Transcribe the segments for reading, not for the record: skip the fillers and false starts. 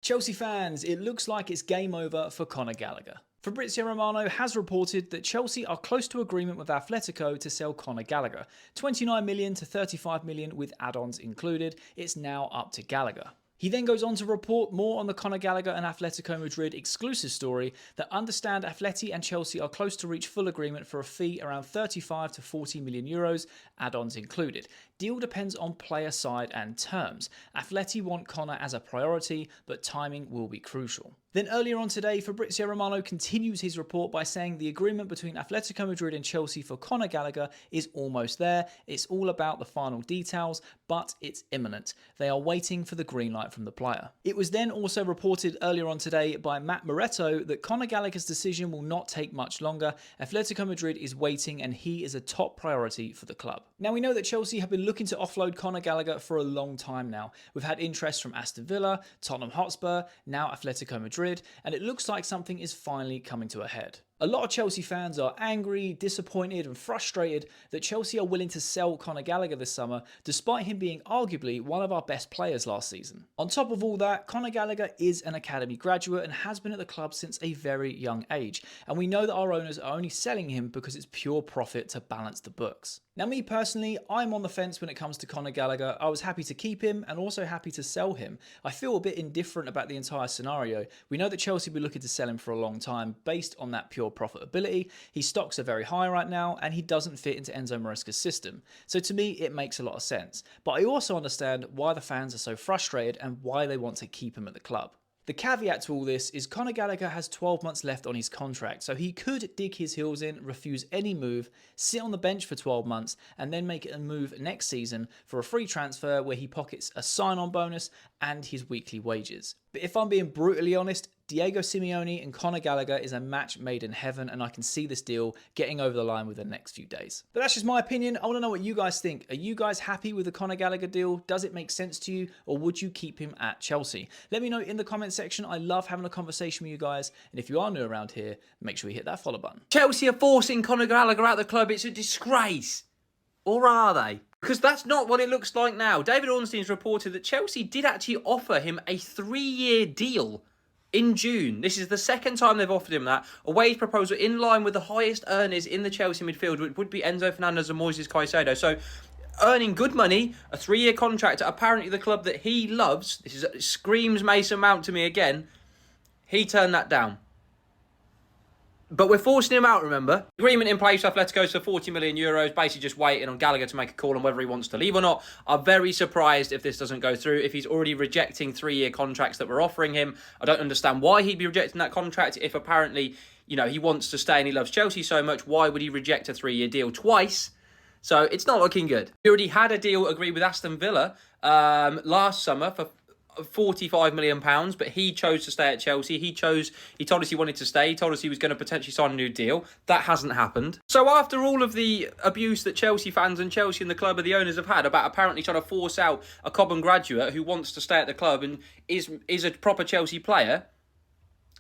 Chelsea fans, it looks like it's game over for Conor Gallagher. Fabrizio Romano has reported that Chelsea are close to agreement with Atletico to sell Conor Gallagher. 29 million to 35 million with add-ons included. It's now up to Gallagher. He then goes on to report more on the Conor Gallagher and Atletico Madrid exclusive story that understand Atleti and Chelsea are close to reach full agreement for a fee around 35 to 40 million euros, add-ons included. Deal depends on player side and terms. Atleti want Conor as a priority, but timing will be crucial. Then earlier on today, Fabrizio Romano continues his report by saying the agreement between Atletico Madrid and Chelsea for Conor Gallagher is almost there. It's all about the final details, but it's imminent. They are waiting for the green light from the player. It was then also reported earlier on today by Matt Moretto that Conor Gallagher's decision will not take much longer. Atletico Madrid is waiting and he is a top priority for the club. Now we know that Chelsea have been looking to offload Conor Gallagher for a long time now. We've had interest from Aston Villa, Tottenham Hotspur, now Atletico Madrid, and it looks like something is finally coming to a head. A lot of Chelsea fans are angry, disappointed and frustrated that Chelsea are willing to sell Conor Gallagher this summer despite him being arguably one of our best players last season. On top of all that, Conor Gallagher is an academy graduate and has been at the club since a very young age, and we know that our owners are only selling him because it's pure profit to balance the books. Now me personally, I'm on the fence when it comes to Conor Gallagher. I was happy to keep him and also happy to sell him. I feel a bit indifferent about the entire scenario. We know that Chelsea will be looking to sell him for a long time based on that pure profitability. His stocks are very high right now and he doesn't fit into Enzo Maresca's system. So to me, it makes a lot of sense. But I also understand why the fans are so frustrated and why they want to keep him at the club. The caveat to all this is Conor Gallagher has 12 months left on his contract, so he could dig his heels in, refuse any move, sit on the bench for 12 months, and then make a move next season for a free transfer where he pockets a sign-on bonus and his weekly wages. But if I'm being brutally honest, Diego Simeone and Conor Gallagher is a match made in heaven, and I can see this deal getting over the line within the next few days. But that's just my opinion. I want to know what you guys think. Are you guys happy with the Conor Gallagher deal? Does it make sense to you, or would you keep him at Chelsea? Let me know in the comment section. I love having a conversation with you guys, and if you are new around here, make sure you hit that follow button. Chelsea are forcing Conor Gallagher out of the club. It's a disgrace. Or are they? Because that's not what it looks like now. David Ornstein's reported that Chelsea did actually offer him a 3-year deal in June. This is the second time they've offered him that. A wage proposal in line with the highest earners in the Chelsea midfield, which would be Enzo Fernandez and Moises Caicedo. So, earning good money, a 3-year contract at apparently the club that he loves. This screams Mason Mount to me again. He turned that down. But we're forcing him out, remember? Agreement in place for Atletico for 40 million euros, basically just waiting on Gallagher to make a call on whether he wants to leave or not. I'm very surprised if this doesn't go through, if he's already rejecting 3-year contracts that we're offering him. I don't understand why he'd be rejecting that contract if apparently, he wants to stay and he loves Chelsea so much. Why would he reject a 3-year deal twice? So it's not looking good. We already had a deal agreed with Aston Villa last summer for £45 million, but he chose to stay at Chelsea. He told us he wanted to stay. He told us he was going to potentially sign a new deal. That hasn't happened. So after all of the abuse that Chelsea fans and Chelsea and the club and the owners have had about apparently trying to force out a Cobham graduate who wants to stay at the club and is a proper Chelsea player,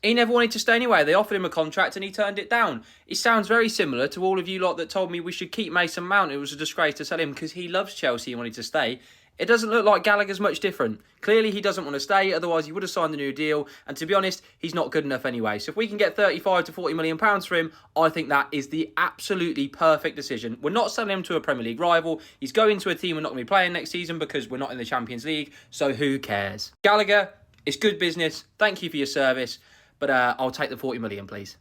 he never wanted to stay anyway. They offered him a contract and he turned it down. It sounds very similar to all of you lot that told me we should keep Mason Mount. It was a disgrace to sell him because he loves Chelsea and wanted to stay. It doesn't look like Gallagher's much different. Clearly, he doesn't want to stay, otherwise he would have signed the new deal. And to be honest, he's not good enough anyway. So if we can get 35 to 40 million pounds for him, I think that is the absolutely perfect decision. We're not selling him to a Premier League rival. He's going to a team we're not going to be playing next season because we're not in the Champions League. So who cares? Gallagher, it's good business. Thank you for your service. But I'll take the 40 million, please.